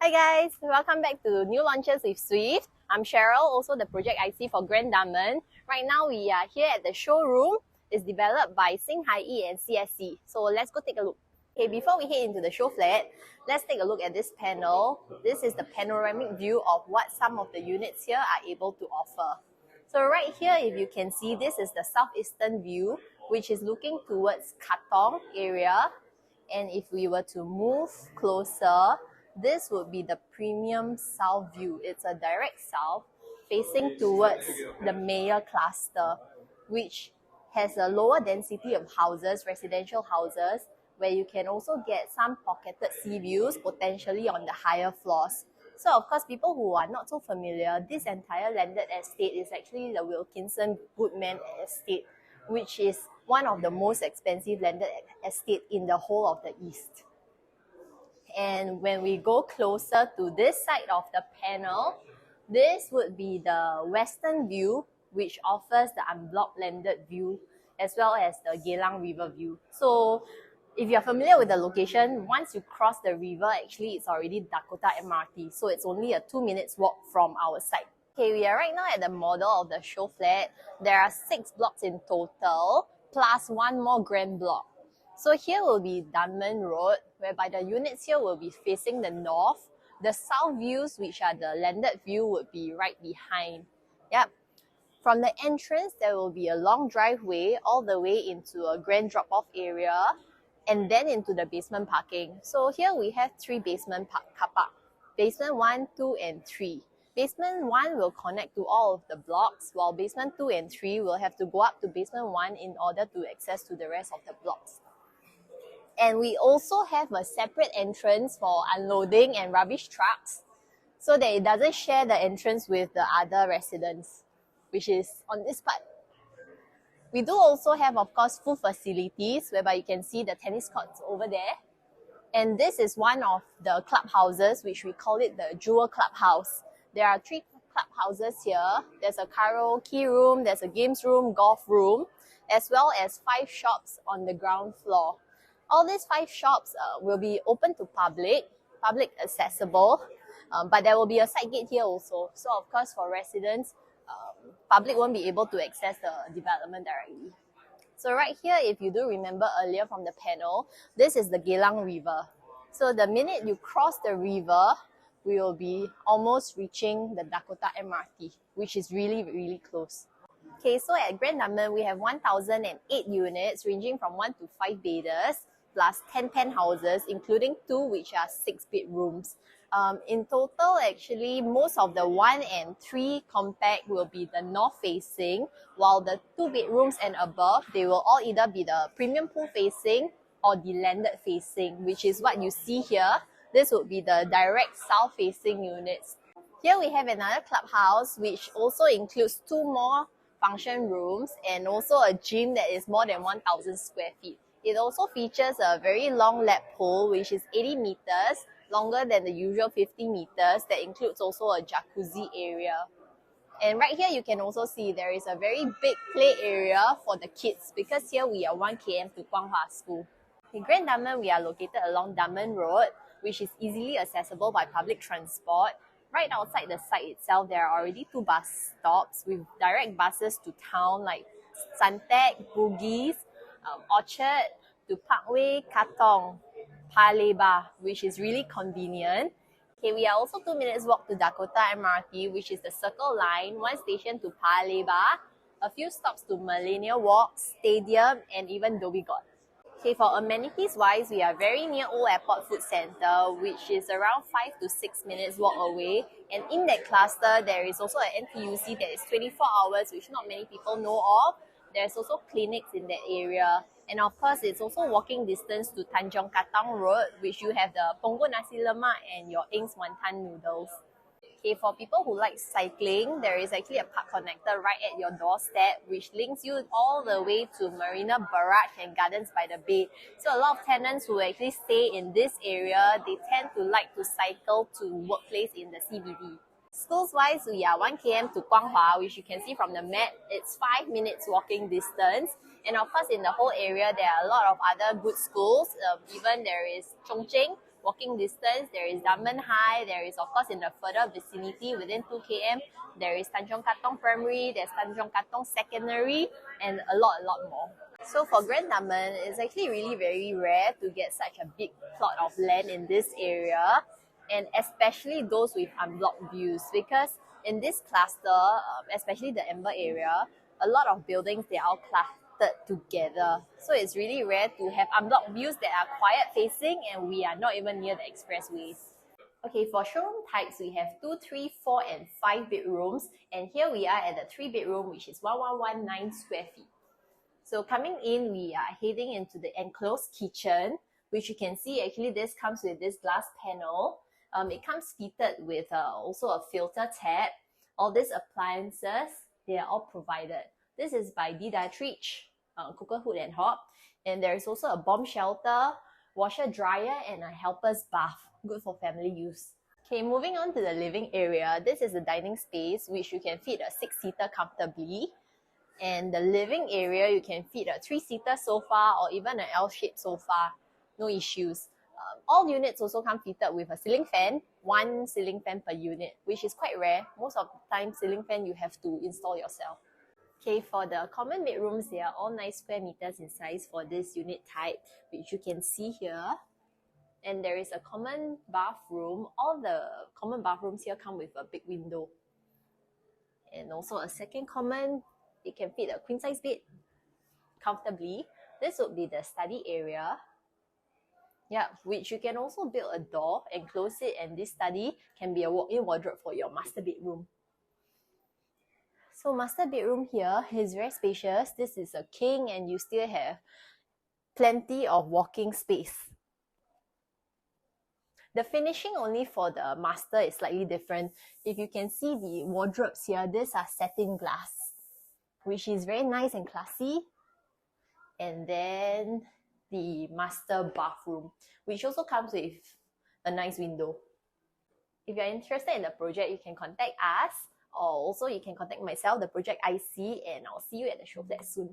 Hi guys, welcome back to New Launches with Swift. I'm Cheryl, also the project IC for Grand Dunman. Right now we are here at the showroom. It's developed by Singhai and CSC. So let's go take a look. Okay, before we head into the show flat, let's take a look at this panel. This is the panoramic view of what some of the units here are able to offer. So right here, if you can see, this is the southeastern view, which is looking towards Katong area. And if we were to move closer, this would be the premium south view. It's a direct south facing towards the Mayor cluster, which has a lower density of houses, residential houses, where you can also get some pocketed sea views, potentially on the higher floors. So of course, people who are not so familiar, this entire landed estate is actually the Wilkinson Goodman estate, which is one of the most expensive landed estate in the whole of the East. And when we go closer to this side of the panel, this would be the western view, which offers the unblocked landed view as well as the Geylang River view. So if you're familiar with the location, once you cross the river, actually it's already Dakota MRT. So it's only a 2 minutes walk from our site. Okay, we are right now at the model of the show flat. There are 6 blocks in total, plus one more grand block. So here will be Dunman Road, whereby the units here will be facing the north. The south views, which are the landed view, would be right behind. Yep. From the entrance, there will be a long driveway all the way into a grand drop-off area and then into the basement parking. So here we have 3 basement car park. Basement 1, 2 and 3. Basement 1 will connect to all of the blocks, while basement 2 and 3 will have to go up to basement 1 in order to access to the rest of the blocks. And we also have a separate entrance for unloading and rubbish trucks so that it doesn't share the entrance with the other residents, which is on this part. We do also have, of course, full facilities whereby you can see the tennis courts over there. And this is one of the clubhouses, which we call it the Jewel Clubhouse. There are 3 clubhouses here. There's a karaoke room, there's a games room, golf room, as well as 5 shops on the ground floor. All these 5 shops will be open to public accessible, but there will be a side gate here also. So of course for residents, public won't be able to access the development directly. So right here, if you do remember earlier from the panel, this is the Geylang River. So the minute you cross the river, we will be almost reaching the Dakota MRT, which is really, really close. Okay, so at Grand Dunman, we have 1,008 units ranging from 1 to 5 beders, plus 10 penthouses, including 2 which are 6 bedrooms. In total, actually, most of the 1 and 3 compact will be the north facing, while the 2 bedrooms and above, they will all either be the premium pool facing or the landed facing, which is what you see here. This would be the direct south facing units. Here we have another clubhouse, which also includes 2 more function rooms and also a gym that is more than 1,000 square feet. It also features a very long lap pool, which is 80 meters, longer than the usual 50 meters. That includes also a jacuzzi area. And right here, you can also see there is a very big play area for the kids because here we are 1 km to Guanghua School. In Grand Dunman, we are located along Dunman Road, which is easily accessible by public transport. Right outside the site itself, there are already 2 bus stops with direct buses to town like Suntec, Bugis, Orchard, to Parkway, Katong, Paya Lebar, which is really convenient. Okay, we are also 2 minutes walk to Dakota MRT, which is the Circle Line, 1 station to Paya Lebar, a few stops to Millennial Walk, Stadium, and even Dhoby Ghaut. Okay, for amenities-wise, we are very near Old Airport Food Centre, which is around 5 to 6 minutes walk away. And in that cluster, there is also an NTUC that is 24 hours, which not many people know of. There's also clinics in that area. And of course, it's also walking distance to Tanjong Katong Road, which you have the Punggol Nasi Lemak and your Ing's Wanton Noodles. Okay, for people who like cycling, there is actually a park connector right at your doorstep, which links you all the way to Marina Barrage and Gardens by the Bay. So a lot of tenants who actually stay in this area, they tend to like to cycle to workplace in the CBD. Schools-wise, we are 1 km to Guanghua, which you can see from the map. It's 5 minutes walking distance. And of course, in the whole area, there are a lot of other good schools. Even there is Chongqing, walking distance, there is Dunman High, there is of course in the further vicinity within 2 km, there is Tanjong Katong Primary, there's Tanjong Katong Secondary, and a lot more. So for Grand Dunman, it's actually really very rare to get such a big plot of land in this area, and especially those with unblocked views, because in this cluster, especially the Amber area, a lot of buildings, they are all clustered together. So it's really rare to have unblocked views that are quiet facing and we are not even near the expressways. Okay, for showroom types, we have 2, 3, 4, and 5 bedrooms. And here we are at the 3 bedroom, which is 1119 square feet. So coming in, we are heading into the enclosed kitchen, which you can see actually this comes with this glass panel. It comes fitted with also a filter tap. All these appliances, they are all provided. This is by D15 cooker hood and hob. And there is also a bomb shelter, washer dryer, and a helper's bath, good for family use. Okay, moving on to the living area. This is the dining space, which you can fit a 6-seater comfortably. And the living area, you can fit a 3-seater sofa or even an L-shaped sofa, no issues. All units also come fitted with a ceiling fan, 1 ceiling fan per unit, which is quite rare. Most of the time, ceiling fan you have to install yourself. Okay, for the common bedrooms, they are all 9 square meters in size for this unit type, which you can see here. And there is a common bathroom. All the common bathrooms here come with a big window. And also a second common, it can fit a queen-size bed comfortably. This would be the study area. Yeah, which you can also build a door and close it, and this study can be a walk-in wardrobe for your master bedroom. So master bedroom here is very spacious. This is a king and you still have plenty of walking space. The finishing only for the master is slightly different. If you can see the wardrobes here, these are satin glass, which is very nice and classy. And then the master bathroom, which also comes with a nice window. If you're interested in the project, you can contact us, or also you can contact myself, the project IC, and I'll see you at the show flat soon.